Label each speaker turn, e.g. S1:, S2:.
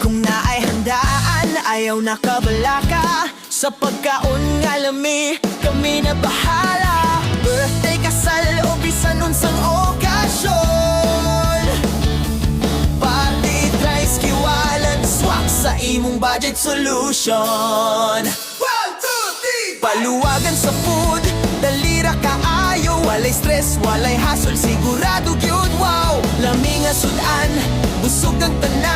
S1: Kung naay handaan, ayaw nakabalaka. Sa pagkaon nga lami, kami na bahala. Birthday, kasal o bisan unsang okasyon. Party, tries, kiwalan, swak sa imong budget solution. 1, 2, 3 Paluwagan sa food, dalira kaayo. Walay stress, walay hassle, sigurado gyud wow. Lami nga sudan, busog ang tanan.